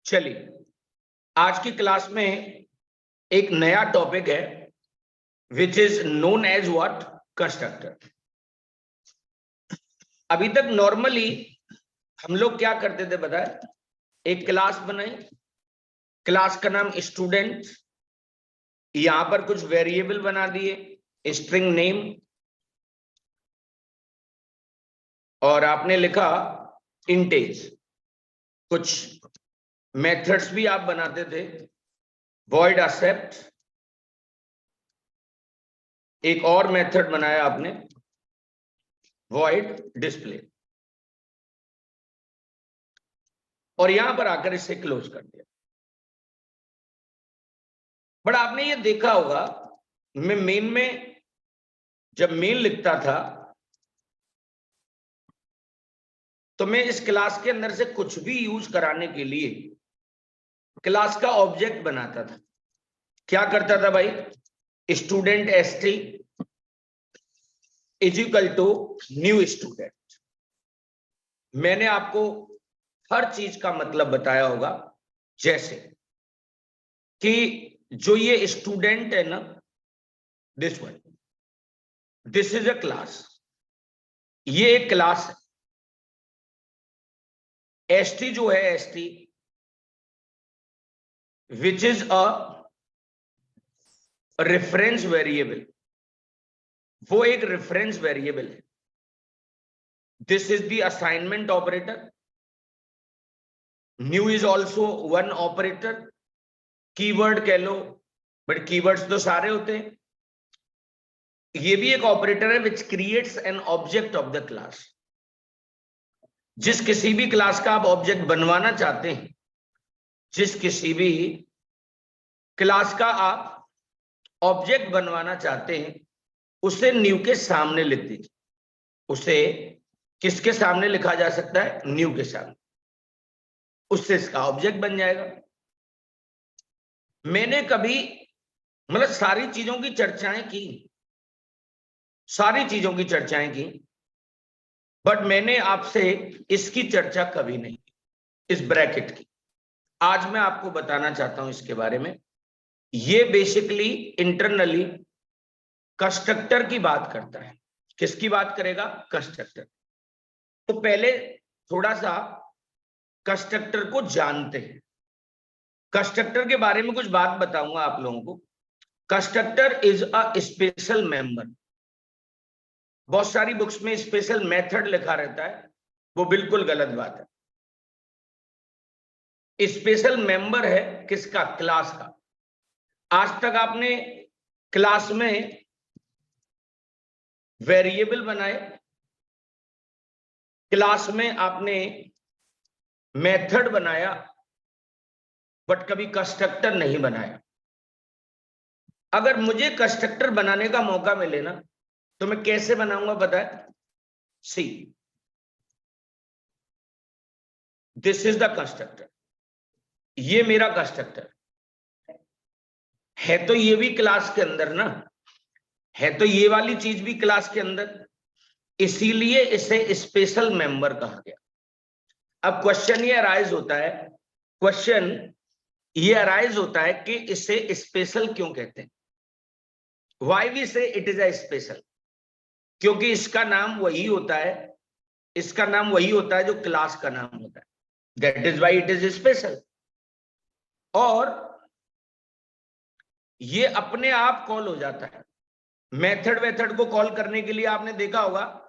चलिए, आज की क्लास में एक नया टॉपिक है which is known as what constructor. अभी तक नॉर्मली हम लोग क्या करते थे पता है, एक क्लास बनाई, क्लास का नाम स्टूडेंट, यहां पर कुछ वेरिएबल बना दिए, स्ट्रिंग नेम, और आपने लिखा इंटेज। कुछ मेथड्स भी आप बनाते थे, वॉइड एक्सेप्ट, एक और मेथड बनाया आपने वॉइड डिस्प्ले, और यहां पर आकर इसे क्लोज कर दिया। बट आपने ये देखा होगा, मैं मेन में जब मेन लिखता था तो मैं इस क्लास के अंदर से कुछ भी यूज कराने के लिए क्लास का ऑब्जेक्ट बनाता था। क्या करता था भाई, student st is equal to new student. मैंने आपको हर चीज का मतलब बताया होगा, जैसे कि जो ये स्टूडेंट है ना, this one, this is a class, ये एक क्लास है। st जो है st which is a reference variable, वो एक रेफरेंस वेरिएबल है। This is the assignment operator, new is also one operator, keyword कह लो, बट कीवर्ड्स तो सारे होते हैं। ये भी एक ऑपरेटर है which creates an object of the class. जिस किसी भी क्लास का आप ऑब्जेक्ट बनवाना चाहते हैं, जिस किसी भी क्लास का आप ऑब्जेक्ट बनवाना चाहते हैं, उसे न्यू के सामने लिख दीजिए। उसे किसके सामने लिखा जा सकता है? न्यू के सामने, उससे इसका ऑब्जेक्ट बन जाएगा। मैंने कभी मतलब सारी चीजों की चर्चाएं की, सारी चीजों की चर्चाएं की, बट मैंने आपसे इसकी चर्चा कभी नहीं की, इस ब्रैकेट की। आज मैं आपको बताना चाहता हूं इसके बारे में। ये बेसिकली इंटरनली कंस्ट्रक्टर की बात करता है। किसकी बात करेगा? कंस्ट्रक्टर। तो पहले थोड़ा सा कंस्ट्रक्टर को जानते हैं। कंस्ट्रक्टर के बारे में कुछ बात बताऊंगा आप लोगों को। Constructor is a special member. बहुत सारी बुक्स में स्पेशल मेथड लिखा रहता है, वो बिल्कुल गलत बात है। स्पेशल मेंबर है किसका? क्लास का। आज तक आपने क्लास में वेरिएबल बनाए, क्लास में आपने मेथड बनाया, बट कभी कंस्ट्रक्टर नहीं बनाया। अगर मुझे कंस्ट्रक्टर बनाने का मौका मिले ना, तो मैं कैसे बनाऊंगा पता है? सी, दिस इज द कंस्ट्रक्टर, ये मेरा कंस्ट्रक्टर है। तो ये भी क्लास के अंदर ना है, तो ये वाली चीज भी क्लास के अंदर, इसीलिए इसे स्पेशल मेंबर कहा गया। अब क्वेश्चन ये अराइज होता है, क्वेश्चन ये अराइज होता है कि इसे स्पेशल क्यों कहते हैं? व्हाई वी से इट इज अ स्पेशल? क्योंकि इसका नाम वही होता है, इसका नाम वही होता है जो क्लास का नाम होता है। That is why it is special. और ये अपने आप कॉल हो जाता है। मेथड को कॉल करने के लिए आपने देखा होगा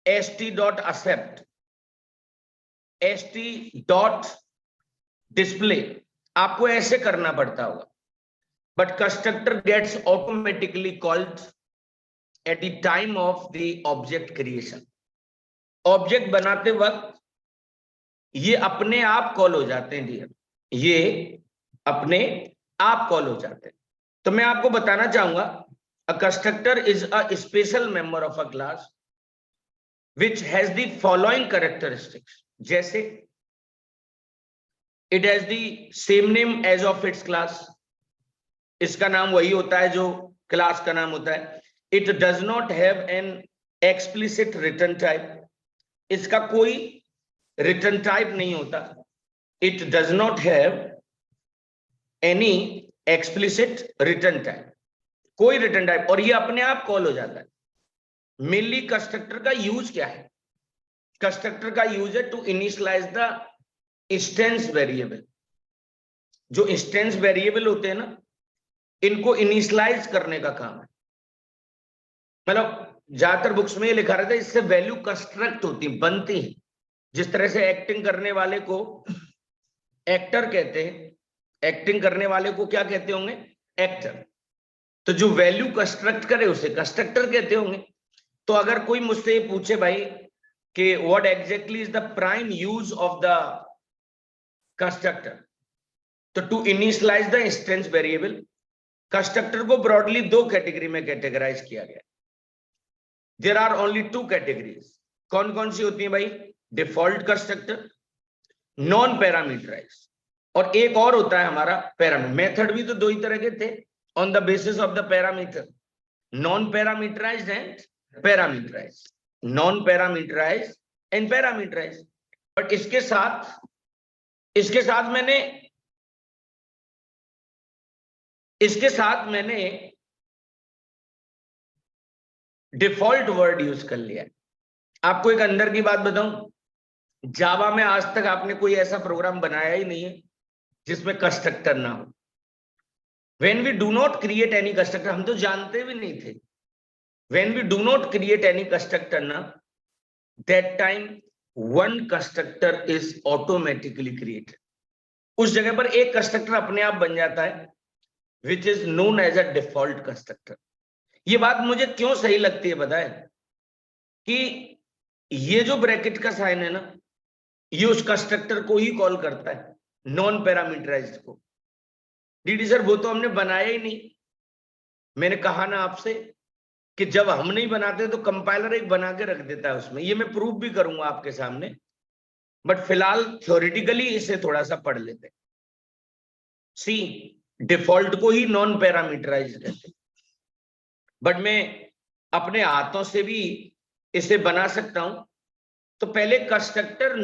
st.accept, st.display, आपको ऐसे करना पड़ता होगा। But constructor gets automatically called at the time of the object creation. Object बनाते वक्त ये अपने आप कॉल हो जाते हैं डियर, ये अपने आप कॉल हो जाते हैं। तो मैं आपको बताना चाहूंगा, अ constructor is a special member of a class which has the following characteristics. जैसे it has the same name as of its class, इसका नाम वही होता है जो क्लास का नाम होता है। It does not have an explicit return type, इसका कोई रिटर्न टाइप नहीं होता। It does not have any explicit return type, कोई रिटर्न टाइप, और ये अपने आप कॉल हो जाता है। मेनली कंस्ट्रक्टर का यूज क्या है? कंस्ट्रक्टर का यूज है to initialize the instance variable. जो इंस्टेंस वेरिएबल होते हैं ना, इनको इनिशियलाइज करने का काम है। मतलब ज्यादातर बुक्स में ये लिखा रहता है इससे वैल्यू कंस्ट्रक्ट होती, बनती है। जिस तरह से एक्टिंग करने वाले को एक्टर कहते हैं, एक्टिंग करने वाले को क्या कहते होंगे? एक्टर। तो जो वैल्यू कंस्ट्रक्ट करे उसे कंस्ट्रक्टर कहते होंगे। तो अगर कोई मुझसे पूछे भाई कि what exactly is the prime use of the constructor, तो to initialize the instance variable, constructor को ब्रॉडली दो कैटेगरी में कैटेगराइज किया गया। There are only two categories. कौन कौन सी होती है भाई? डिफॉल्ट कंस्ट्रक्टर, नॉन पैरामीटराइज, और एक और होता है हमारा पैरामीटर। मेथड भी तो दो ही तरह के थे, on the basis of the parameter, non parameterized and parameterized, non parameterized and parameterized. But इसके साथ मैंने डिफॉल्ट वर्ड यूज कर लिया है। आपको एक अंदर की बात बताऊं, जावा में आज तक आपने कोई ऐसा प्रोग्राम बनाया ही नहीं है जिसमें कंस्ट्रक्टर ना हो। When we do not create any constructor, हम तो जानते भी नहीं थे, when we do not create any constructor ना, that time one constructor is automatically created. उस जगह पर एक कंस्ट्रक्टर अपने आप बन जाता है, which is known as a default constructor. ये बात मुझे क्यों सही लगती है पता है? कि ये जो ब्रैकेट का साइन है ना, ये उस कंस्ट्रक्टर को ही कॉल करता है, नॉन पैरामीटराइज्ड को। डीडी सर वो तो हमने बनाया ही नहीं। मैंने कहा ना आपसे कि जब हम नहीं बनाते तो कंपाइलर एक बना के रख देता है उसमें। ये मैं प्रूव भी करूंगा आपके सामने, बट फिलहाल थ्योरेटिकली इसे थोड़ा सा पढ़ लेते हैं। सी, डिफॉल्ट को ही नॉन पैरामीटराइज्ड कहते हैं, बट मैं अपने हाथों से भी इसे बना सकता हूं। तो पहले कंस्ट्रक्टर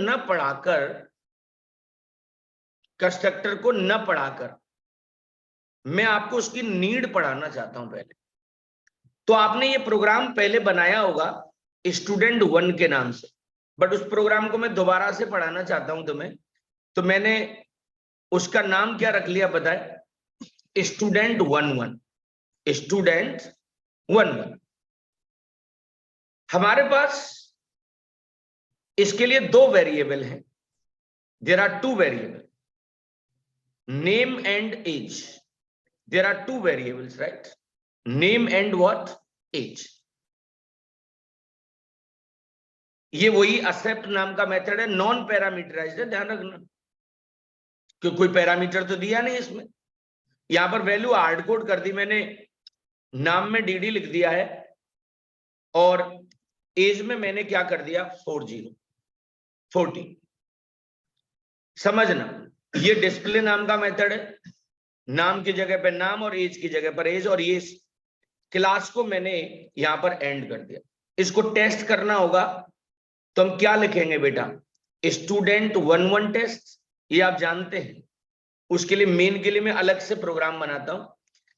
को न पढ़ाकर मैं आपको उसकी नीड पढ़ाना चाहता हूं पहले। तो आपने ये प्रोग्राम पहले बनाया होगा स्टूडेंट 1 के नाम से, बट उस प्रोग्राम को मैं दोबारा से पढ़ाना चाहता हूं तुम्हें। तो मैंने उसका नाम क्या रख लिया बताए? Student 1 student 1। हमारे पास इसके लिए दो वेरिएबल हैं। There are two variable, name and age. There are two variables, right? Name and what? Age. ये वही एक्सेप्ट नाम का मेथड है, नॉन पैरामीटराइज्ड है, ध्यान रखना, क्योंकि कोई पैरामीटर तो दिया नहीं इसमें। यहां पर वैल्यू हार्ड कोड कर दी मैंने, नाम में डीडी लिख दिया है और एज में मैंने क्या कर दिया? 40। समझना, ये डिस्प्ले नाम का मेथड है, नाम की जगह पर नाम और एज की जगह पर एज, और ये क्लास को मैंने यहां पर एंड कर दिया। इसको टेस्ट करना होगा तो हम क्या लिखेंगे बेटा? स्टूडेंट 1 टेस्ट, ये आप जानते हैं। उसके लिए मेन के लिए मैं अलग से प्रोग्राम बनाता हूं।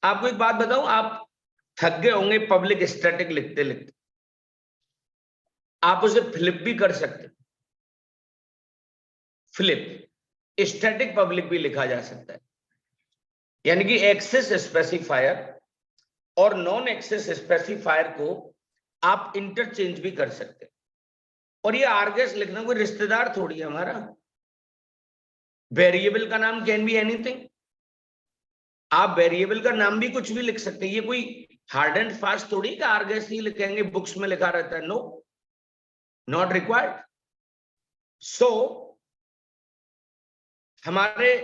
आपको एक बात बताऊं, आप थक गए होंगे पब्लिक स्टैटिक लिखते लिखते, आप उसे फ्लिप भी कर सकते। फ्लिप स्टैटिक पब्लिक भी लिखा जा सकता है, यानी कि एक्सेस स्पेसिफायर और नॉन एक्सेस स्पेसिफायर को आप इंटरचेंज भी कर सकते हैं। और ये आर्गस लिखना कोई रिश्तेदार थोड़ी है हमारा। वेरिएबल का नाम कैन बी एनीथिंग, आप वेरिएबल का नाम भी कुछ भी लिख सकते हैं। ये कोई हार्ड एंड फास्ट थोड़ी कि आर्गस ही लिखेंगे, बुक्स में लिखा रहता है। No, not required. सो हमारे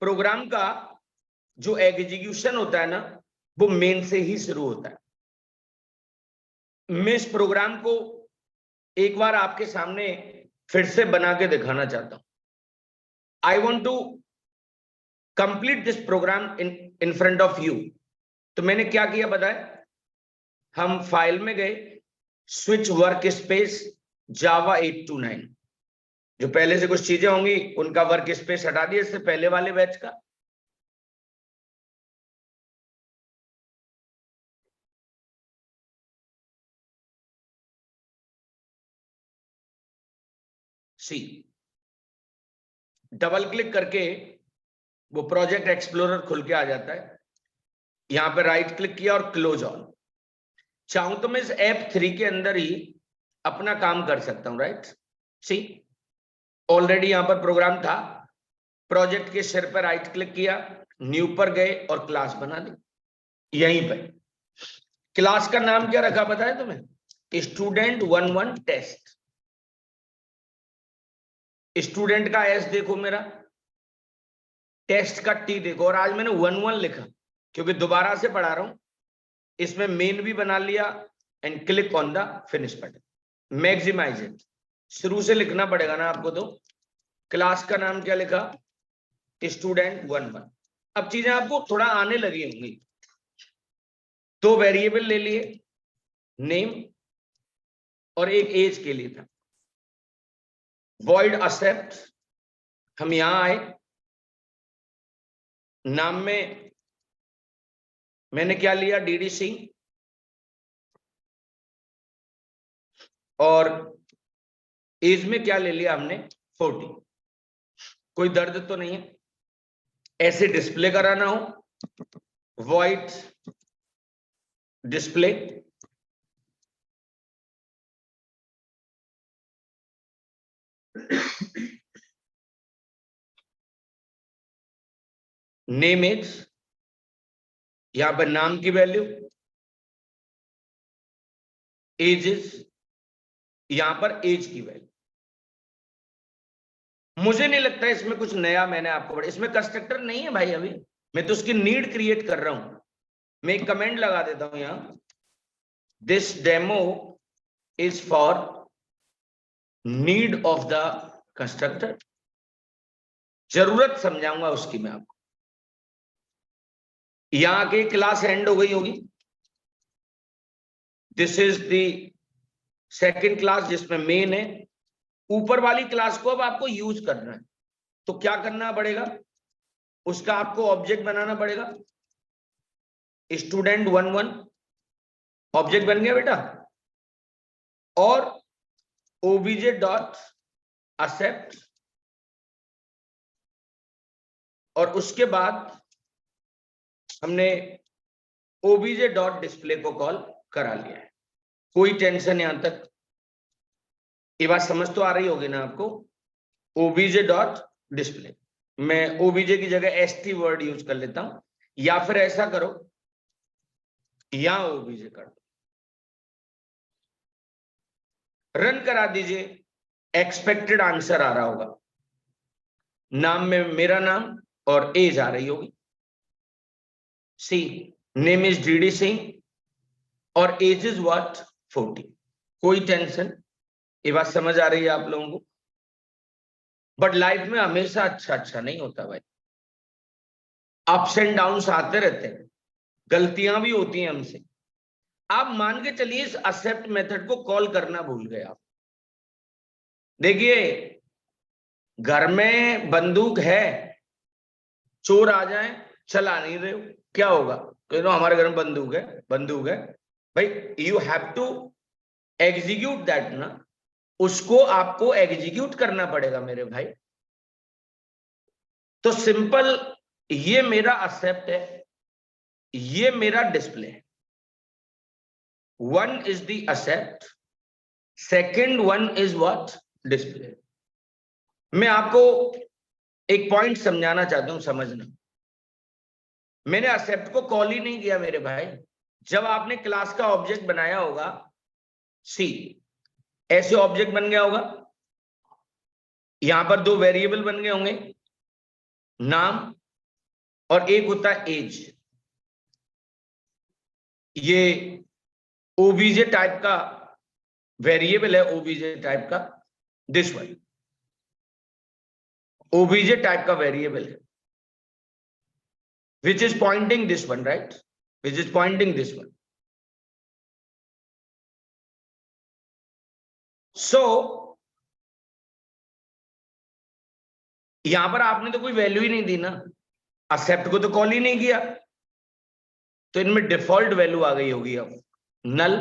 प्रोग्राम का जो एग्जीक्यूशन होता है ना, वो मेन से ही शुरू होता है। मैं इस प्रोग्राम को एक बार आपके सामने फिर से बना के दिखाना चाहता हूं। I want to complete this program in front of you. तो मैंने क्या किया बताए? हम फाइल में गए, स्विच वर्क स्पेस जावा 829, जो पहले से कुछ चीजें होंगी उनका वर्क स्पेस हटा दिया इससे पहले वाले बैच का। सी डबल क्लिक करके वो प्रोजेक्ट एक्सप्लोरर खुल के आ जाता है। यहां पे राइट क्लिक किया और क्लोज ऑल। चाहूं तो मैं इस ऐप 3 के अंदर ही अपना काम कर सकता हूं, राइट। सी ऑलरेडी यहां पर प्रोग्राम था, प्रोजेक्ट के सिर पर राइट क्लिक किया, न्यू पर गए और क्लास बना दी। यहीं पर क्लास का नाम क्या रखा पता है तुम्हें? Student 11 test. स्टूडेंट का एस देखो मेरा, टेस्ट का टी देखो, और आज मैंने 11 लिखा क्योंकि दोबारा से पढ़ा रहा हूं। इसमें मेन भी बना लिया and click on the finish button, maximize it. शुरू से लिखना पड़ेगा ना आपको। तो क्लास का नाम क्या लिखा? स्टूडेंट 11। अब चीजें आपको थोड़ा आने लगी होंगी। 2 वेरिएबल ले लिए, नेम और एक एज के लिए था। वॉइड एक्सेप्ट, हम यहां आए, नाम में मैंने क्या लिया? डीडी सिंह, और एज में क्या ले लिया हमने? 40। कोई दर्द तो नहीं है? ऐसे डिस्प्ले कराना हो, वॉइड डिस्प्ले, नेम एज, यहां पर नाम की वैल्यू, एजेस, यहां पर एज की वैल्यू। मुझे नहीं लगता इसमें कुछ नया मैंने आपको पढ़ा। इसमें कंस्ट्रक्टर नहीं है भाई अभी, मैं तो उसकी नीड क्रिएट कर रहा हूं। मैं एक कमेंट लगा देता हूं यहां, this demo is for need of the constructor. जरूरत समझाऊंगा उसकी मैं आपको। यहां की क्लास एंड हो गई होगी। This is the second class जिसमें मेन है। ऊपर वाली क्लास को अब आपको यूज करना है, तो क्या करना पड़ेगा? उसका आपको ऑब्जेक्ट बनाना पड़ेगा। स्टूडेंट 11 ऑब्जेक्ट बन गया बेटा, और obj डॉट एक्सेप्ट, और उसके बाद हमने obj डॉट डिस्प्ले को कॉल करा लिया है। कोई टेंशन यहां तक? ये बात समझ तो आ रही होगी ना आपको? obj डॉट डिस्प्ले, मैं obj की जगह st वर्ड यूज कर लेता हूं, या फिर ऐसा करो, यहां obj कर दो, रन करा दीजिए। एक्सपेक्टेड आंसर आ रहा होगा। नाम में मेरा नाम और एज आ रही होगी। See name is D D Singh और एज इज व्हाट? 40। कोई टेंशन? ये बात समझ आ रही है आप लोगों को? बट लाइफ में हमेशा अच्छा नहीं होता भाई, अप्स एंड डाउन्स आते रहते हैं, गलतियां भी होती हैं हमसे। आप मान के चलिए इस एक्सेप्ट मेथड को कॉल करना भूल गए आप। देखिए, घर में बंदूक है, चोर आ जाए, चला नहीं रहे हो, क्या होगा? कह दो हमारे घर में बंदूक है, बंदूक है। भाई you have to execute that ना, उसको आपको एग्जीक्यूट करना पड़ेगा मेरे भाई। तो सिंपल, ये मेरा एक्सेप्ट है, ये मेरा डिस्प्ले है। 1 is the except, second 1 is what? Display. मैं आपको एक पॉइंट समझाना चाहता हूं, समझना। मैंने एक्सेप्ट को कॉल ही नहीं किया मेरे भाई। जब आपने क्लास का ऑब्जेक्ट बनाया होगा, सी ऐसे ऑब्जेक्ट बन गया होगा, यहां पर 2 वेरिएबल बन गए होंगे, नाम और एक होता है एज। ये ओबीजे टाइप का वेरिएबल है, ओबीजे टाइप का, दिस वन ओबीजे टाइप का वेरिएबल है, which is pointing this one, right? Which is pointing this one. So यहां पर आपने तो कोई वैल्यू ही नहीं दी ना, एक्सेप्ट को तो कॉल ही नहीं किया, तो इनमें डिफॉल्ट वैल्यू आ गई होगी अब नल,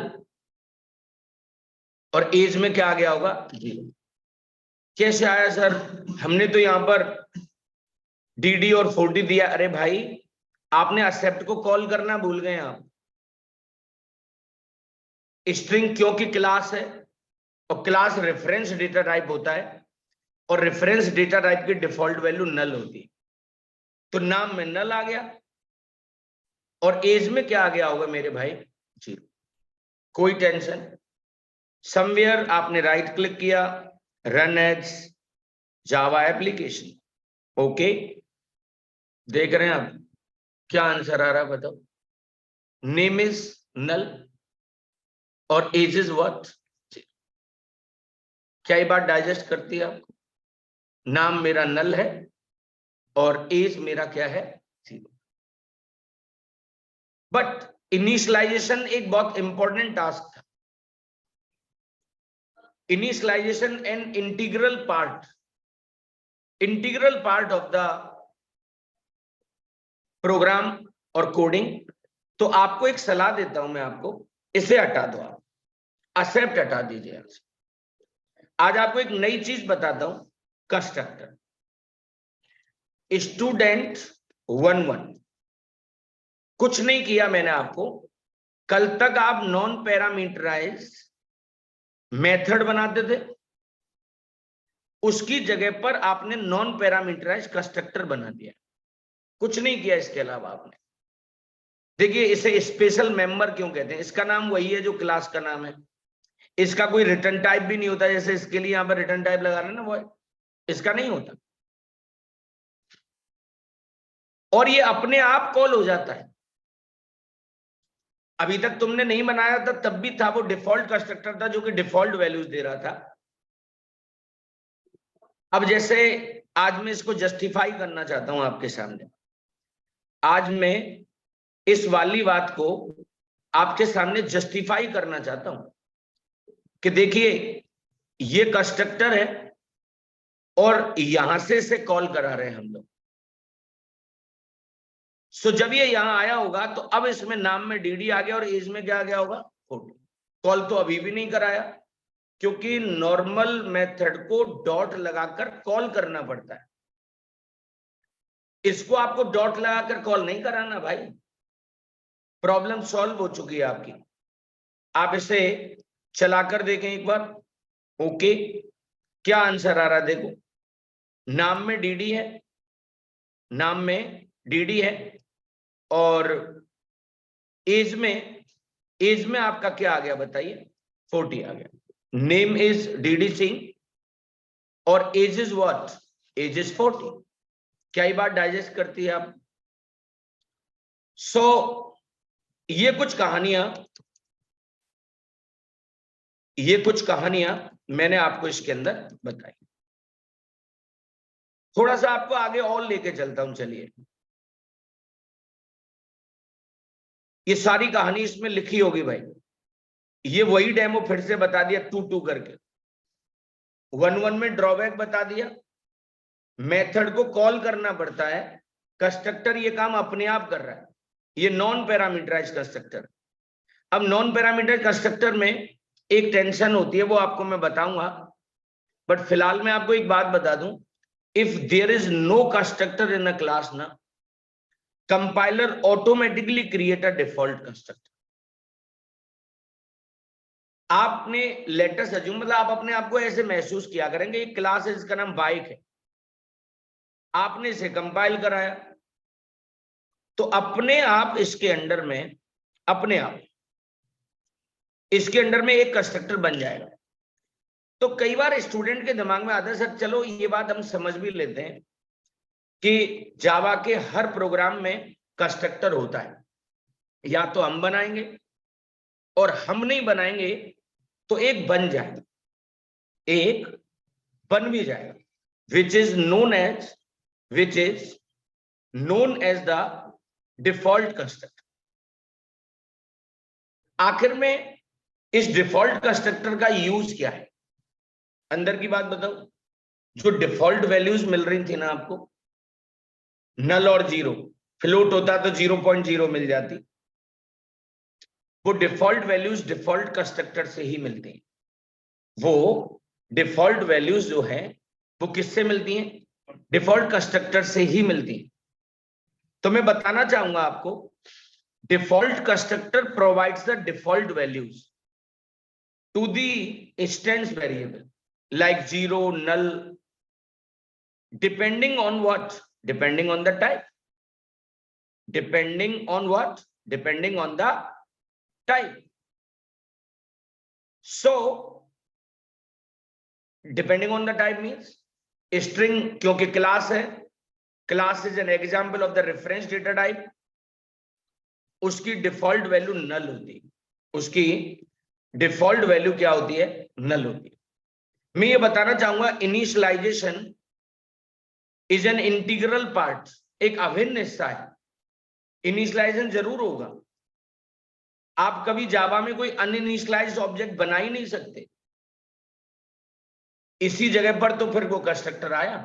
और एज में क्या आ गया होगा 0। कैसे आया सर, हमने तो यहां पर डीडी और 40 दिया। अरे भाई आपने एक्सेप्ट को कॉल करना भूल गए आप। स्ट्रिंग क्योंकि क्लास है, और क्लास रेफरेंस डेटा टाइप होता है, और रेफरेंस डेटा टाइप की डिफॉल्ट वैल्यू नल होती है, तो नाम में नल आ गया, और एज में क्या आ गया होगा मेरे भाई 0। कोई टेंशन, समवेयर आपने राइट क्लिक किया, run as Java application, okay. देख रहे हैं आप क्या आंसर आ रहा है, बताओ। नेम इज नल और एज इज व्हाट। क्या ये बात डाइजेस्ट करती है आपको? नाम मेरा नल है और एज मेरा क्या है 0। बट इनिशियलाइजेशन एक बहुत इंपॉर्टेंट टास्क था। Initialization and integral part of the program और कोडिंग। तो आपको एक सलाह देता हूं मैं आपको, इसे हटा दो, आप एक्सेप्ट हटा दीजिए यहाँ से। आज आपको एक नई चीज बताता हूं, कंस्ट्रक्टर स्टूडेंट 11। कुछ नहीं किया मैंने आपको, कल तक आप नॉन पैरामीटराइज मेथड बनाते थे, उसकी जगह पर आपने नॉन पैरामीटराइज कंस्ट्रक्टर बना दिया। कुछ नहीं किया इसके अलावा आपने। देखिए इसे स्पेशल मेंबर क्यों कहते हैं, इसका नाम वही है जो क्लास का नाम है। इसका कोई रिटर्न टाइप भी नहीं होता, जैसे इसके लिए यहां पर रिटर्न टाइप लगा रहे हैं ना, वो इसका नहीं होता, और ये अपने आप कॉल हो जाता है। अभी तक तुमने नहीं बनाया था तब भी था, वो डिफॉल्ट कंस्ट्रक्टर था जो कि डिफॉल्ट वैल्यूज दे रहा था। अब जैसे आज मैं इसको जस्टिफाई करना चाहता हूं आपके सामने, आज मैं इस वाली बात को आपके सामने जस्टिफाई करना चाहता हूं कि देखिए ये कंस्ट्रक्टर है और यहां से इसे कॉल करा रहे हैं हम लोग। सो जब ये यहां आया होगा तो अब इसमें नाम में डीडी आ गया और एज में क्या आ गया होगा 40। कॉल तो अभी भी नहीं कराया, क्योंकि नॉर्मल मेथड को डॉट लगाकर कॉल करना पड़ता है। इसको आपको डॉट लगाकर कॉल नहीं कराना भाई, प्रॉब्लम सॉल्व हो चुकी है आपकी। आप इसे चलाकर देखें एक बार, ओके। क्या आंसर आ रहा है देखो, नाम में डीडी है, नाम में डीडी है, और एज में आपका क्या आ गया बताइए 40 आ गया। नेम इज डीडी सिंह और age is what, age is 40। क्या ये बात डाइजेस्ट करती है आप? सो ये कुछ कहानियां मैंने आपको इसके अंदर बताई। थोड़ा सा आपको आगे और लेके चलता हूं, चलिए। ये सारी कहानी इसमें लिखी होगी भाई, ये वही डेमो फिर से बता दिया 2-2 करके। 1-1 में ड्रॉबैक बता दिया, मेथड को कॉल करना पड़ता है, कंस्ट्रक्टर ये काम अपने आप कर रहा है, ये नॉन पैरामीटराइज कंस्ट्रक्टर। अब नॉन पैरामीटराइज कंस्ट्रक्टर में एक टेंशन होती है, वो आपको मैं बताऊंगा, बट फिलहाल मैं आपको एक बात बता दूं, if there is no constructor in a class ना, compiler automatically create a default constructor. आपने लेटेस्ट अज्यूम, मतलब आप अपने आप को ऐसे महसूस किया करेंगे, एक क्लास है जिसका नाम बाइक है, आपने इसे कंपाइल कराया, तो अपने आप इसके अंडर में, अपने आप इसके अंडर में एक कंस्ट्रक्टर बन जाएगा। तो कई बार स्टूडेंट के दिमाग में आता है सर चलो ये बात हम समझ भी लेते हैं कि जावा के हर प्रोग्राम में कंस्ट्रक्टर होता है, या तो हम बनाएंगे, और हम नहीं बनाएंगे तो एक बन जाएगा, एक बन भी जाएगा, which is known as the default constructor। आखिर में इस डिफॉल्ट कंस्ट्रक्टर का यूज क्या है, अंदर की बात बताओ। जो डिफॉल्ट वैल्यूज मिल रही थी ना आपको, नल और जीरो, फ्लोट होता तो 0.0 मिल जाती, वो डिफॉल्ट वैल्यूज डिफॉल्ट कंस्ट्रक्टर से ही मिलती हैं। वो डिफॉल्ट वैल्यूज जो है वो किससे मिलती हैं? डिफॉल्ट कंस्ट्रक्टर से ही मिलती हैं। तो मैं बताना चाहूंगा आपको, default constructor provides the default values to the instance variable like 0, null, depending on what? Depending on the type. Depending on what? Depending on the type. So depending on the type means string, क्योंकि class है, class is an example of the reference data type, उसकी default value नल होती है, उसकी default value क्या होती है? नल होती है। मैं ये बताना चाहूंगा, initialization is an integral part, एक अभिन्न हिस्सा है। इनिशियलाइजेशन जरूर होगा, आप कभी जावा में कोई अनइनिशियलाइज्ड ऑब्जेक्ट बना ही नहीं सकते। इसी जगह पर तो फिर वो कंस्ट्रक्टर आया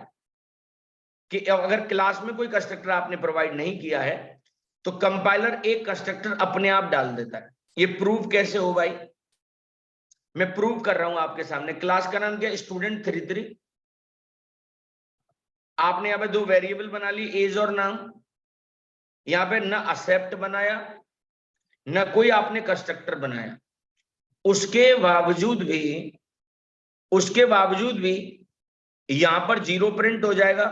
कि अगर क्लास में कोई कंस्ट्रक्टर आपने प्रोवाइड नहीं किया है तो कंपाइलर एक कंस्ट्रक्टर अपने आप डाल देता है। ये प्रूव कैसे हो भाई? मैं प्रूव कर रहा हूं आपके सामने। क्लास का नाम क्या? स्टूडेंट 33। आपने यहां पे दो वेरिएबल बना ली, एज और नाम। यहां पे ना एक्सेप्ट बनाया, ना कोई आपने कंस्ट्रक्टर बनाया। उसके बावजूद भी यहां पर 0 प्रिंट हो जाएगा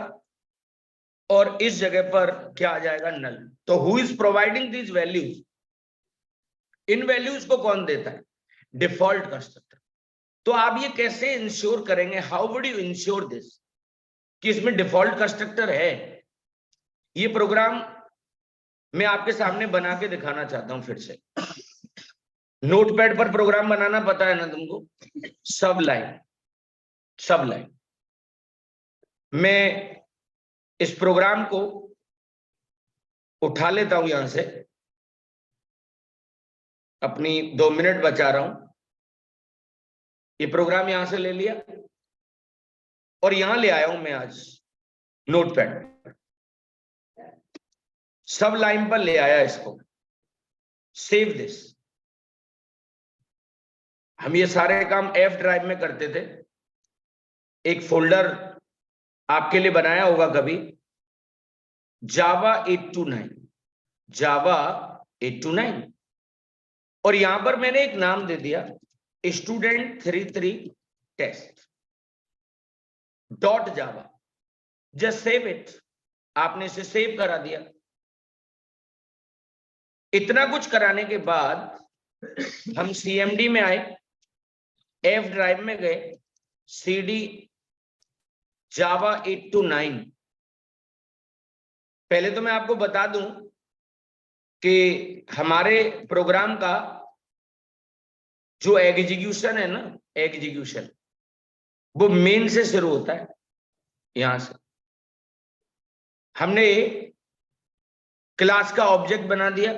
और इस जगह पर क्या आ जाएगा? नल। तो who is providing this values? In values को कौन देता है? Default constructor. तो आप ये कैसे इंश्योर करेंगे? How would you ensure this कि इसमें डिफॉल्ट कंस्ट्रक्टर है? ये प्रोग्राम मैं आपके सामने बना के दिखाना चाहता हूं फिर से। नोटपैड पर प्रोग्राम बनाना पता है ना तुमको? सब लाइन। मैं इस प्रोग्राम को उठा लेता हूं यहां से, अपनी 2 मिनट बचा रहा हूं। ये प्रोग्राम यहां से ले लिया और यहां ले आया हूं मैं आज नोटपैड, सब लाइन पर ले आया इसको। Save this. हम ये सारे काम F ड्राइव में करते थे। एक फोल्डर आपके लिए बनाया होगा कभी, जावा 829, जावा 829, और यहां पर मैंने एक नाम दे दिया student 33 test dot Java. Just save it. आपने इसे सेव करा दिया। इतना कुछ कराने के बाद हम CMD में आए, F ड्राइव में गए, CD जावा 829। पहले तो मैं आपको बता दूं कि हमारे प्रोग्राम का जो एग्जीक्यूशन है ना, एग्जीक्यूशन वो मेन से शुरू होता है। यहां से हमने क्लास का ऑब्जेक्ट बना दिया।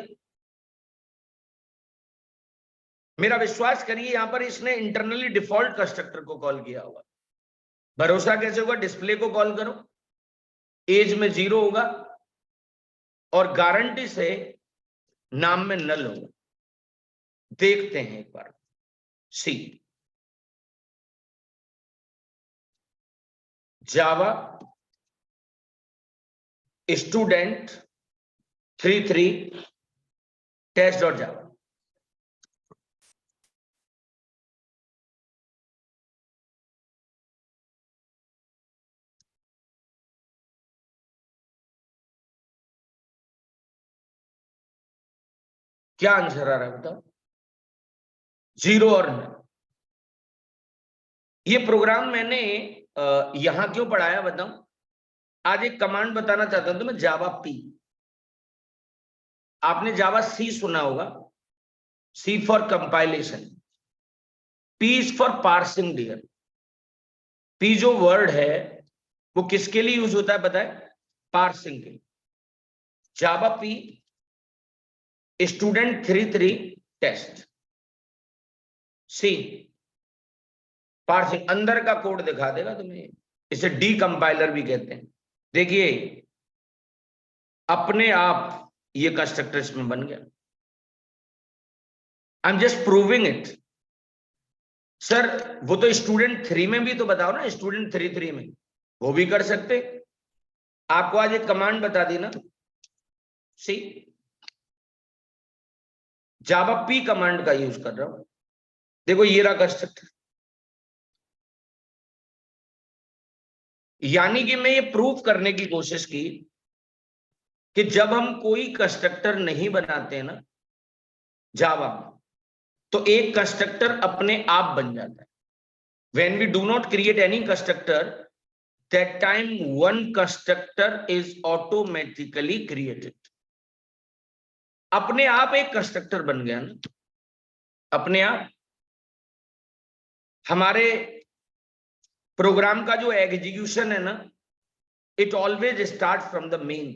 मेरा विश्वास करिए यहां पर इसने इंटरनली डिफॉल्ट कंस्ट्रक्टर को कॉल किया होगा। भरोसा कैसे होगा? डिस्प्ले को कॉल करो, एज में 0 होगा और गारंटी से नाम में नल होगा। देखते हैं एक बार। सी जावा स्टूडेंट 33 टेस्ट डॉट जावा। क्या आंसर आ रहा है बताओ? 0 और नल। ये प्रोग्राम मैंने यहां क्यों पढ़ाया बताऊं? आज एक कमांड बताना चाहता हूं तुम्हें, जावा पी। आपने जावा सी सुना होगा, C for compilation, P is for parsing dear. P जो वर्ड है वो किसके लिए यूज होता है पता है? पार्सिंग के लिए। जावा पी स्टूडेंट 33 टेस्ट। सी पार्सिंग, अंदर का कोड दिखा देगा तुम्हें। इसे डी कंपाइलर भी कहते हैं। देखिए अपने आप ये कंस्ट्रक्टर इसमें बन गया। I am just proving it. Sir वो तो स्टूडेंट 3 में भी तो बताओ ना, स्टूडेंट 3 में वो भी कर सकते। आपको आज एक कमांड बता दी ना, सी जावा पी कमांड का यूज कर रहा हूं। देखो ये रहा कंस्ट्रक्टर। यानी कि मैं ये प्रूव करने की कोशिश की कि जब हम कोई कंस्ट्रक्टर नहीं बनाते हैं ना जावा में, तो एक कंस्ट्रक्टर अपने आप बन जाता है। When we do not create any constructor, that time one constructor is automatically created। अपने आप एक कंस्ट्रक्टर बन गया ना, अपने आप। हमारे प्रोग्राम का जो एग्जीक्यूशन है ना, it always start from the main.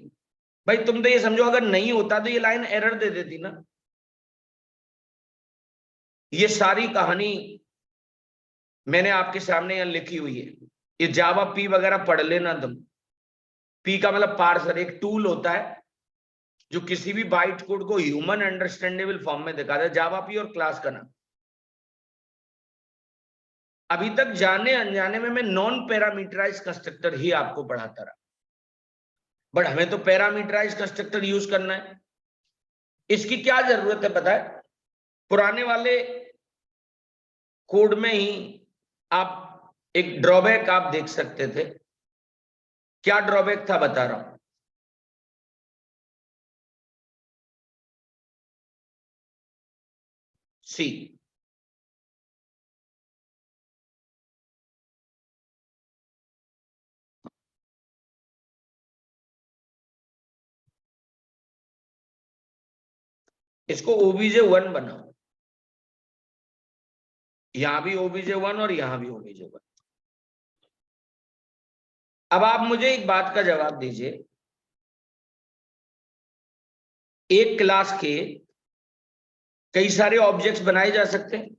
भाई तुम तो ये समझो अगर नहीं होता तो ये लाइन एरर दे देती ना। ये सारी कहानी मैंने आपके सामने यहां लिखी हुई है। ये जावा पी वगैरह पढ़ लेना तुम। पी का मतलब पार्सर, एक टूल होता है जो किसी भी बाइट कोड को ह्यूमन अंडरस्टैंडेबल फॉर्म में दिखाता है। जावा पी और क्लास का नाम। अभी तक जाने अनजाने में मैं नॉन पैरामीटराइज कंस्ट्रक्टर ही आपको पढ़ाता रहा, बट हमें तो पैरामीटराइज कंस्ट्रक्टर यूज करना है। इसकी क्या जरूरत है पता है? पुराने वाले कोड में ही आप एक ड्रॉबैक आप देख सकते थे। क्या ड्रॉबैक था बता रहा हूं। सी इसको OBJ1 बनाओ। यहां भी OBJ1 और यहां भी OBJ1। अब आप मुझे एक बात का जवाब दीजिए, एक क्लास के कई सारे ऑब्जेक्ट्स बनाए जा सकते हैं।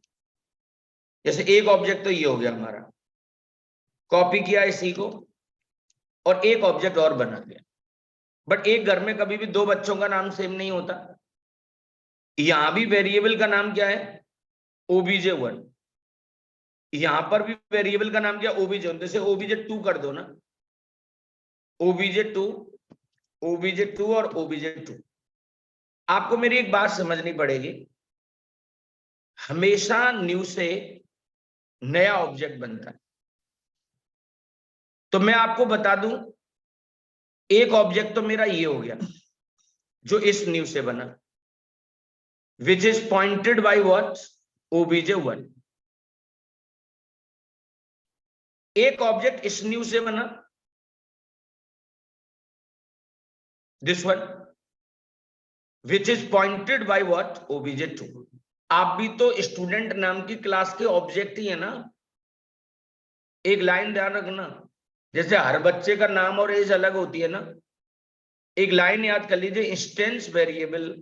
जैसे एक ऑब्जेक्ट तो ये हो गया हमारा, कॉपी किया इसी को और एक ऑब्जेक्ट और बना दिया। बट एक घर में कभी भी 2 बच्चों का नाम सेम नहीं होता। यहां भी वेरिएबल का नाम क्या है? OBJ1। यहां पर भी वेरिएबल का नाम क्या? OBJ1। जैसे OBJ2 कर दो ना, OBJ2, OBJ2 और OBJ2। आपको मेरी एक बात समझनी पड़ेगी, हमेशा न्यू से नया ऑब्जेक्ट बनता है। तो मैं आपको बता दूं, एक ऑब्जेक्ट तो मेरा ये हो गया जो इस न्यू से बना, which is pointed by what? OBJ1। एक ऑब्जेक्ट इस न्यू से बना, this one, which is pointed by what? OBJ2। आप भी तो स्टूडेंट नाम की क्लास के ऑब्जेक्ट ही है ना। एक लाइन ध्यान रखना, जैसे हर बच्चे का नाम और एज अलग होती है ना, एक लाइन याद कर लीजिए, instance variable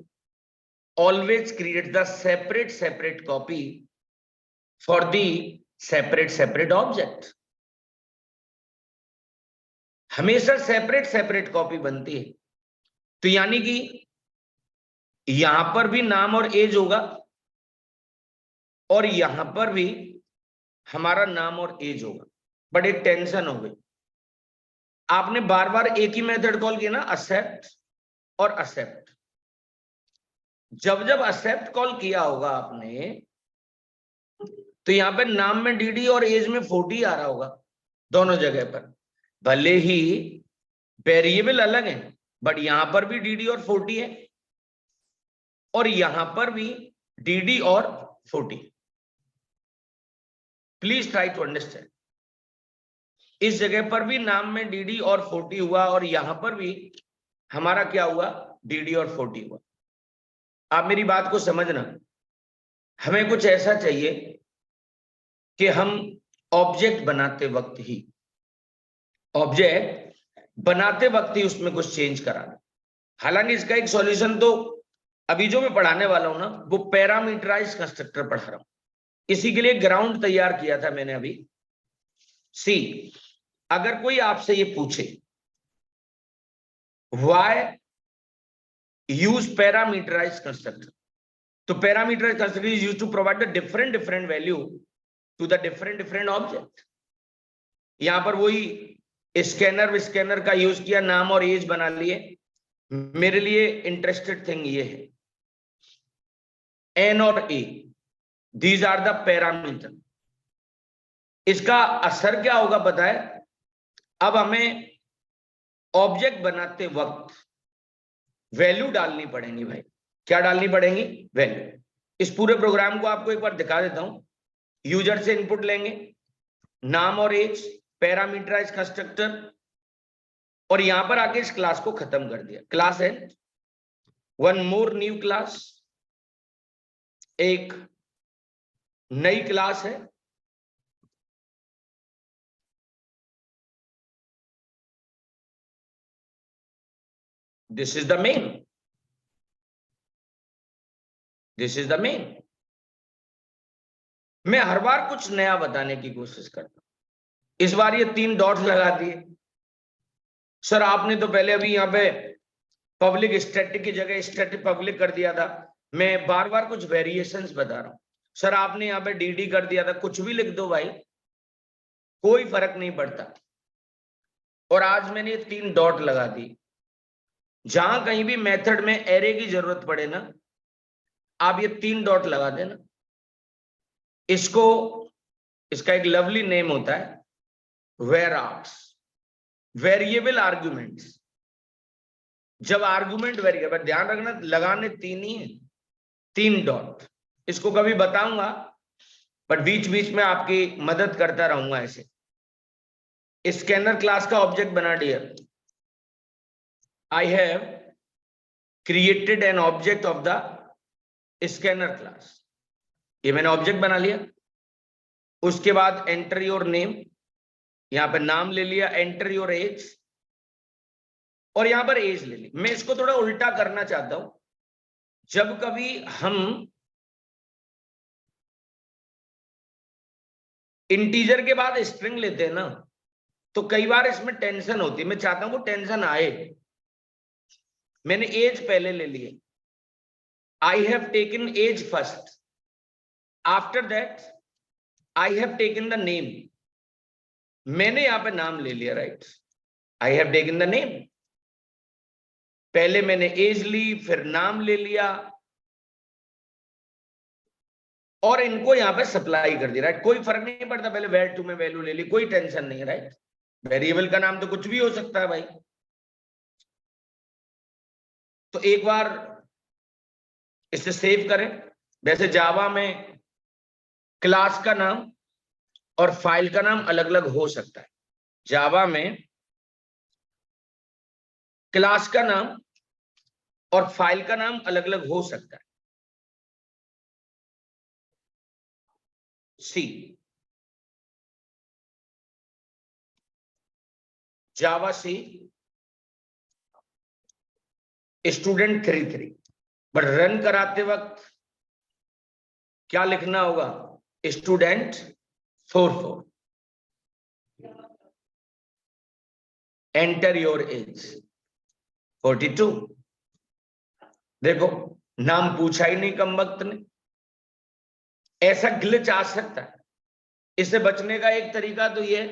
always create the separate copy for the separate object. हमेशा सेपरेट कॉपी बनती है। तो यानी कि यहां पर भी नाम और एज होगा और यहां पर भी हमारा नाम और एज होगा। बट एक टेंशन हो गई, आपने बार बार एक ही मेथड कॉल किया ना, एक्सेप्ट और एक्सेप्ट। जब जब एक्सेप्ट कॉल किया होगा आपने, तो यहां पे नाम में DD और एज में 40 आ रहा होगा दोनों जगह पर। भले ही वेरिएबल अलग है, बट यहां पर भी DD और 40 है और यहां पर भी DD और 40। Please try to understand. इस जगह पर भी नाम में DD और 40 हुआ और यहां पर भी हमारा क्या हुआ? DD और 40 हुआ। आप मेरी बात को समझना, हमें कुछ ऐसा चाहिए कि हम ऑब्जेक्ट बनाते वक्त ही उसमें कुछ चेंज करा दें। हालांकि इसका एक सॉल्यूशन तो अभी जो मैं पढ़ाने वाला हूं ना, वो पैरामीटराइज कंस्ट्रक्टर पढ़ा रहा हूं। इसी के लिए ग्राउंड तैयार किया था मैंने अभी। सी अगर कोई आपसे ये पूछे व्हाई यूज पैरामीटराइज्ड कंस्ट्रक्टर, तो parameterized constructor is used to provide the different value to the different object. यहां पर वही स्कैनर का यूज किया, नाम और एज बना लिए। मेरे लिए इंटरेस्टेड थिंग ये है, एन और ए, दीज आर द पैरामीटर। इसका असर क्या होगा पता है? अब हमें ऑब्जेक्ट बनाते वक्त वैल्यू डालनी पड़ेगी भाई। क्या डालनी पड़ेगी? वैल्यू। इस पूरे प्रोग्राम को आपको एक बार दिखा देता हूं। यूजर से इनपुट लेंगे, नाम और एज, पैरामीटराइज्ड कंस्ट्रक्टर, और यहां पर आके इस क्लास को खत्म कर दिया। क्लास है वन मोर न्यू क्लास, एक नई क्लास है, this is the main, this is the main. मैं हर बार कुछ नया बताने की कोशिश करता हूं। इस बार ये 3 डॉट्स लगा दिए। सर आपने तो पहले अभी यहाँ पे पब्लिक स्टैटिक की जगह स्टैटिक पब्लिक कर दिया था। मैं बार बार कुछ वेरिएशंस बता रहा हूं। सर आपने यहाँ पे डीडी कर दिया था। कुछ भी लिख दो भाई, कोई फर्क नहीं पड़ता। और आज मैंने 3 डॉट लगा दी। जहां कहीं भी मेथड में एरे की जरूरत पड़े ना, आप ये 3 डॉट लगा देना। इसको, इसका एक लवली नेम होता है वेरआर्ग्स, वेरिएबल आर्ग्यूमेंट्स। जब आर्गुमेंट वेरिएबल, ध्यान रखना लगाने 3 ही है, 3 डॉट। इसको कभी बताऊंगा, बट बीच बीच में आपकी मदद करता रहूंगा। ऐसे स्कैनर क्लास का ऑब्जेक्ट बना दिया। I have created an object of the scanner class. ये मैंने ऑब्जेक्ट बना लिया। उसके बाद एंटर योर नेम, यहां पे नाम ले लिया। एंटर योर एज, और यहां पर एज ले ली। मैं इसको थोड़ा उल्टा करना चाहता हूं। जब कभी हम इंटीजर के बाद स्ट्रिंग लेते हैं ना, तो कई बार इसमें टेंशन होती है। मैं चाहता हूं वो टेंशन आए। मैंने एज पहले ले लिए। I have taken age first, after that I have taken the name. मैंने यहां पे नाम ले लिया, right? I have taken the name. पहले मैंने एज ली, फिर नाम ले लिया, और इनको यहां पे सप्लाई कर दिया, राइट? कोई फर्क नहीं पड़ता, पहले वेर टू में वैल्यू ले ली, कोई टेंशन नहीं है, राइट? वेरिएबल का नाम तो कुछ भी हो सकता है भाई। तो एक बार इसे सेव करें। वैसे जावा में क्लास का नाम और फाइल का नाम अलग अलग हो सकता है। जावा में क्लास का नाम और फाइल का नाम अलग अलग हो सकता है। सी जावा सी स्टूडेंट 3 बट रन कराते वक्त क्या लिखना होगा? स्टूडेंट 4। Enter your as 42। देखो नाम पूछा ही नहीं कम वक्त ने। ऐसा ग्लिच आ सकता है। इससे बचने का एक तरीका तो ये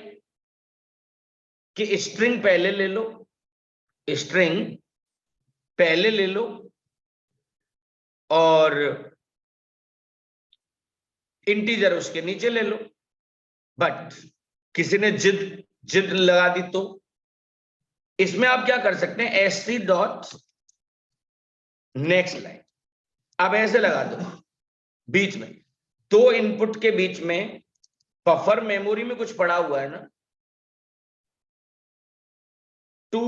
कि स्ट्रिंग पहले ले लो, स्ट्रिंग पहले ले लो, और इंटीजर उसके नीचे ले लो। बट किसी ने जिद लगा दी, तो इसमें आप क्या कर सकते हैं? SC dot next line. अब ऐसे लगा दो बीच में, 2 इनपुट के बीच में बफर मेमोरी में कुछ पड़ा हुआ है ना, to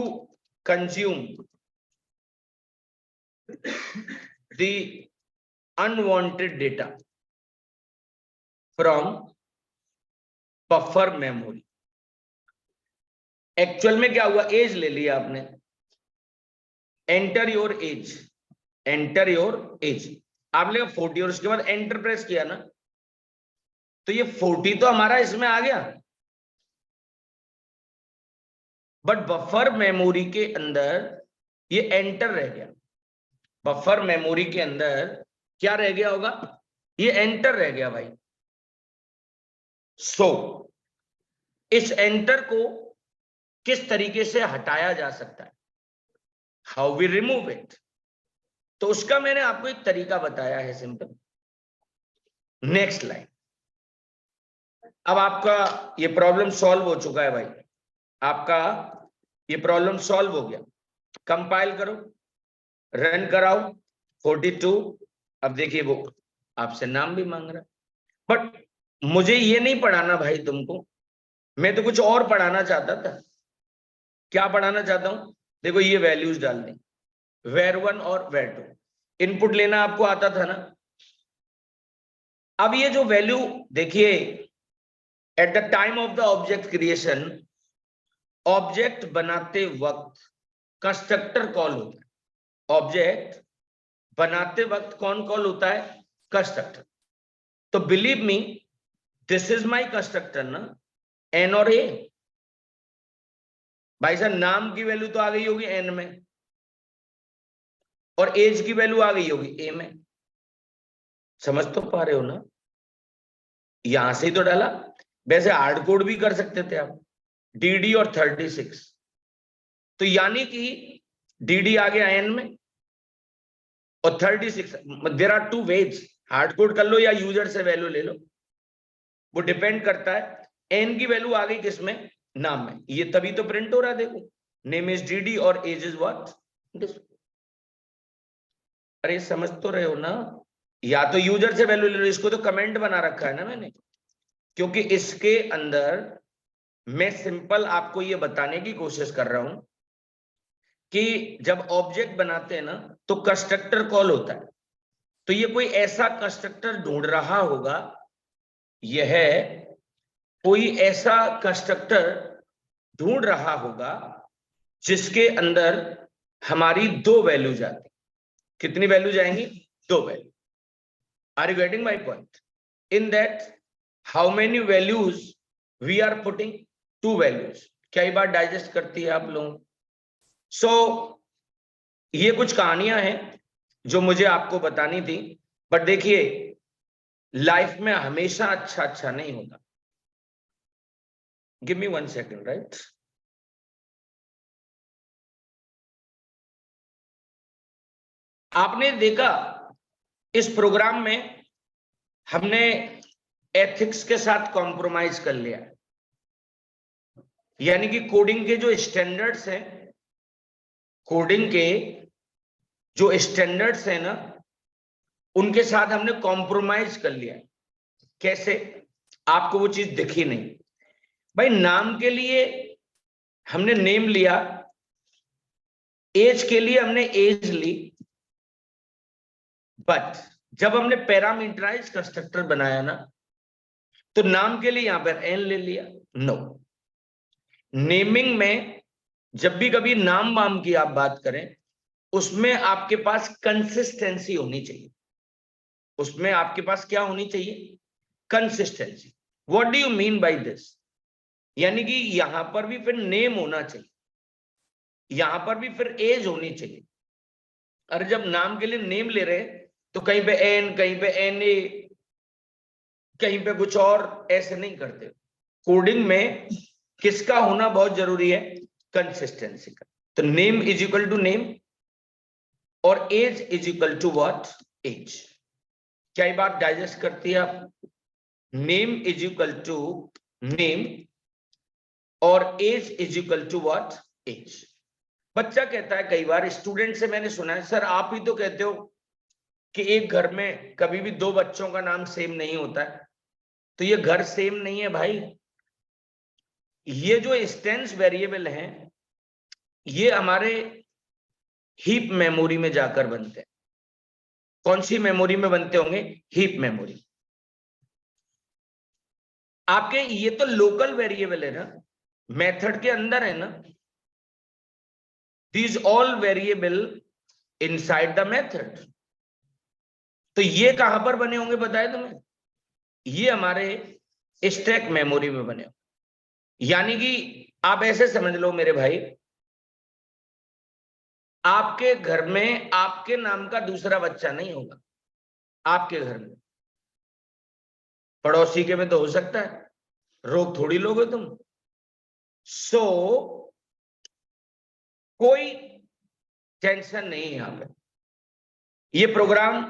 consume the unwanted data from buffer memory. Actual में क्या हुआ? एज ले लिया आपने, enter your age, enter your age आप लेगा 40, और उसके बाद एंटर प्रेस किया ना, तो ये 40 तो हमारा इसमें आ गया। बट बफर मेमोरी के अंदर ये एंटर रह गया। बफर मेमोरी के अंदर क्या रह गया होगा? ये एंटर रह गया भाई। सो इस एंटर को किस तरीके से हटाया जा सकता है? How we remove it? तो उसका मैंने आपको एक तरीका बताया है, सिंपल। Next line. अब आपका ये प्रॉब्लम सॉल्व हो चुका है भाई, आपका ये प्रॉब्लम सॉल्व हो गया। कंपाइल करो, रन कराओ 42। अब देखिए वो आपसे नाम भी मांग रहा है, बट मुझे ये नहीं पढ़ाना भाई तुमको, मैं तो कुछ और पढ़ाना चाहता था। क्या पढ़ाना चाहता हूं? देखो ये वैल्यूज डाल दी, var1 और var2। इनपुट लेना आपको आता था ना। अब ये जो वैल्यू देखिए, eight the time of the object creation, object बनाते वक्त कंस्ट्रक्टर कॉल होता है। ऑब्जेक्ट बनाते वक्त कौन कॉल होता है? कंस्ट्रक्टर। तो believe me, this is my constructor ना, एन और ए। भाई साहब नाम की वैल्यू तो आ गई होगी एन में, और एज की वैल्यू आ गई होगी ए में। समझ तो पा रहे हो ना? यहां से ही तो डाला। वैसे हार्ड कोड भी कर सकते थे आप, dd और 36। तो यानी कि dd आ गया एन में और 36। There are two ways, hard code कर लो या यूजर से वैल्यू ले लो, वो डिपेंड करता है। एन की वैल्यू आ गई किसमें? नाम में। ये तभी तो प्रिंट हो रहा है, देखो नेम इज dd और एज इज व्हाट? अरे समझ तो रहे हो ना? या तो यूजर से वैल्यू ले लो, इसको तो कमेंट बना रखा है ना मैंने, क्योंकि इसके अंदर मैं सिंपल आपको ये बताने की कोशिश कर रहा हूं कि जब ऑब्जेक्ट बनाते हैं ना तो कंस्ट्रक्टर कॉल होता है। तो ये कोई ऐसा कंस्ट्रक्टर ढूंढ रहा होगा, यह कोई ऐसा कंस्ट्रक्टर ढूंढ रहा होगा जिसके अंदर हमारी दो वैल्यू जाती। कितनी वैल्यू जाएंगी? दो value. Are you getting my point? In that how many values we are putting? Two values. क्या ये बात डाइजेस्ट करती है आप लोगों? सो ये कुछ कहानियां हैं जो मुझे आपको बतानी थी। बट देखिए लाइफ में हमेशा अच्छा अच्छा नहीं होता। Give me 1 second, right? आपने देखा इस प्रोग्राम में हमने एथिक्स के साथ कॉम्प्रोमाइज कर लिया, यानी कि कोडिंग के जो स्टैंडर्ड्स हैं, कोडिंग के जो स्टैंडर्ड्स हैं ना, उनके साथ हमने कॉम्प्रोमाइज कर लिया। कैसे? आपको वो चीज दिखी नहीं भाई। नाम के लिए हमने नेम लिया, एज के लिए हमने एज ली, बट जब हमने पैरामीटराइज कंस्ट्रक्टर बनाया ना, तो नाम के लिए यहां पर एन ले लिया। नो, नेमिंग में जब भी कभी नाम वाम की आप बात करें, उसमें आपके पास कंसिस्टेंसी होनी चाहिए। उसमें आपके पास क्या होनी चाहिए? Consistency. What do you mean by this? यानी कि यहां पर भी फिर नेम होना चाहिए, यहां पर भी फिर एज होनी चाहिए। अरे जब नाम के लिए नेम ले रहे तो कहीं पे एन, कहीं पे एन ए, कहीं पे कुछ और, ऐसे नहीं करते। कोडिंग में किसका होना बहुत जरूरी है? कंसिस्टेंसी का। तो name is equal to name और age is equal to what? Age. क्या ये बात डाइजेस्ट करती है आप? Name is equal to name और age is equal to what? Age. बच्चा कहता है कई बार, स्टूडेंट से मैंने सुना है, सर आप ही तो कहते हो कि एक घर में कभी भी दो बच्चों का नाम सेम नहीं होता है। तो ये घर सेम नहीं है भाई। ये जो इंस्टेंस वेरिएबल हैं, ये हमारे हीप मेमोरी में जाकर बनते हैं। कौन सी मेमोरी में बनते होंगे? Heap memory. आपके ये तो लोकल वेरिएबल है ना, मेथड के अंदर है ना। These all variable inside the method. तो ये कहां पर बने होंगे बताए तुम्हें? ये हमारे स्टैक मेमोरी में बने होंगे। यानी कि आप ऐसे समझ लो मेरे भाई, आपके घर में आपके नाम का दूसरा बच्चा नहीं होगा। आपके घर में, पड़ोसी के में तो हो सकता है, रोक थोड़ी लोगे तुम। सो कोई टेंशन नहीं है यहां पे। ये प्रोग्राम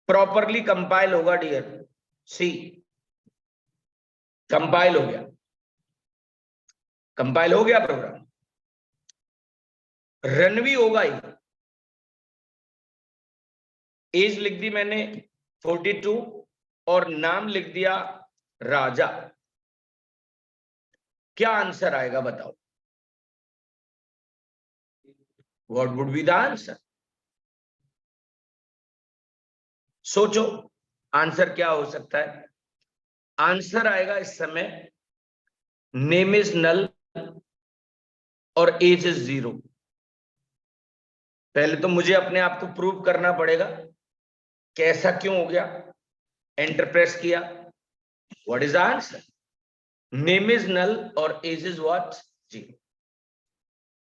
प्रॉपरली कंपाइल होगा डियर। सी, कंपाइल हो गया, कंपाइल हो गया प्रोग्राम, रन भी होगा ही। एज लिख दी मैंने 42 और नाम लिख दिया राजा। क्या आंसर आएगा बताओ? What would be the answer? सोचो आंसर क्या हो सकता है। आंसर आएगा इस समय नेम इज नल और एज इज 0। पहले तो मुझे अपने आप को प्रूव करना पड़ेगा कैसा क्यों हो गया। एंटर प्रेस किया, what is the answer? Name is null और एज इज व्हाट? 0।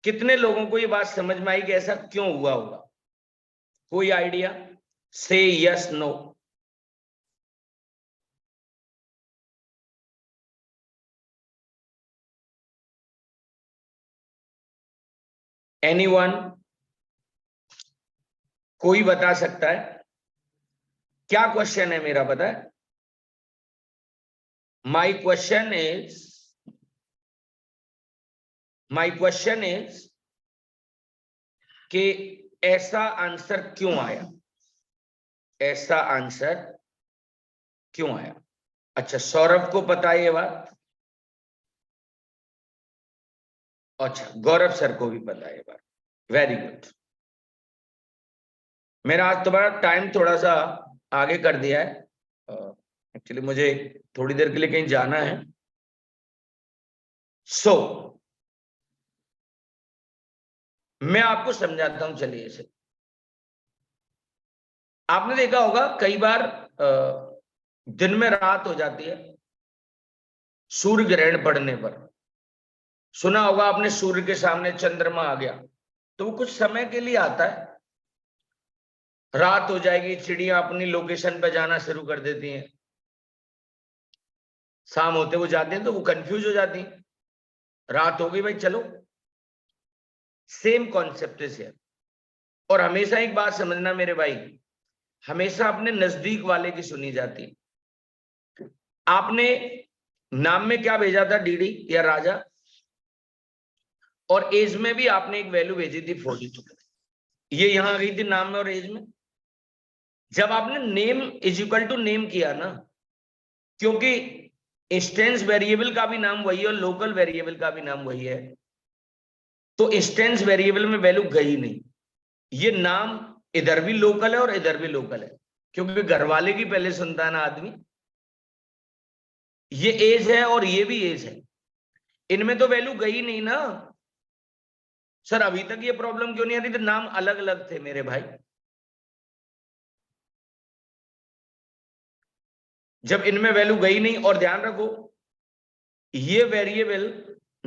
कितने लोगों को ये बात समझ में आई कि ऐसा क्यों हुआ होगा? कोई आइडिया? से यस नो। एनीवन? कोई बता सकता है? क्या क्वेश्चन है मेरा पता है? माय क्वेश्चन इज कि ऐसा आंसर क्यों आया? ऐसा आंसर क्यों आया? अच्छा, सौरभ को पता है ये बात? अच्छा, गौरव सर को भी पता है ये बात। Very good. मेरा आज तुम्हारा टाइम थोड़ा सा आगे कर दिया है। एक्चुअली मुझे थोड़ी देर के लिए कहीं जाना है। सो मैं आपको समझाता हूं, चलिए इसे। आपने देखा होगा कई बार दिन में रात हो जाती है सूर्य ग्रहण पड़ने पर। सुना होगा आपने, सूर्य के सामने चंद्रमा आ गया तो वो कुछ समय के लिए आता है, रात हो जाएगी, चिड़िया अपनी लोकेशन पे जाना शुरू कर देती हैं, शाम होते वो जाते हैं तो वो कंफ्यूज हो जाती हैं, रात हो गई भाई चलो। सेम कॉन्सेप्ट है। और हमेशा एक बात समझना मेरे भाई, हमेशा अपने नजदीक वाले की सुनी जाती है। आपने नाम में क्या भेजा था, डीडी या राजा, और एज में भी आपने एक वैल्यू भेजी थी 42। ये यहां आ गई थी नाम में और एज में। जब आपने name is equal to name किया ना, क्योंकि इंस्टेंस वेरिएबल का भी नाम वही है और लोकल वेरिएबल का भी नाम वही है, तो इंस्टेंस वेरिएबल में वैल्यू गई नहीं। ये नाम इधर भी लोकल है और इधर भी लोकल है, क्योंकि घर वाले की पहले सुनता है ना आदमी। ये एज है और ये भी एज है, इनमें तो वैल्यू गई नहीं ना। सर अभी तक ये प्रॉब्लम क्यों नहीं आ रही थी? नाम अलग अलग थे मेरे भाई। जब इनमें वैल्यू गई नहीं, और ध्यान रखो ये वेरिएबल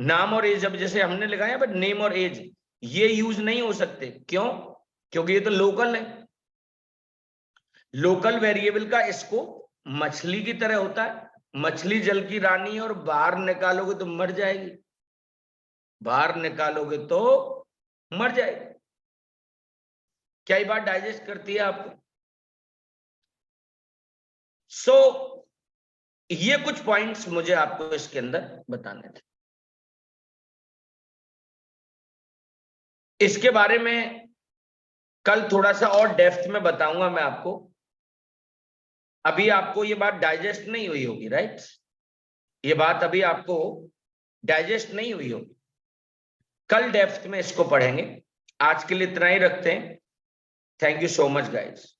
नाम और एज, जब जैसे हमने लगाया बट नेम और एज, ये यूज नहीं हो सकते। क्यों? क्योंकि ये तो लोकल है। लोकल वेरिएबल का इसको मछली की तरह होता है, मछली जल की रानी है और बाहर निकालोगे तो मर जाएगी, बाहर निकालोगे तो मर जाएगी। क्या ये बात डाइजेस्ट करती है आपको? सो ये कुछ पॉइंट्स मुझे आपको इसके अंदर बताने थे। इसके बारे में कल थोड़ा सा और डेप्थ में बताऊंगा मैं आपको। अभी आपको ये बात डाइजेस्ट नहीं हुई होगी, राइट? ये बात अभी आपको डाइजेस्ट नहीं हुई होगी, कल डेप्थ में इसको पढ़ेंगे। आज के लिए इतना ही रखते हैं। Thank you so much guys.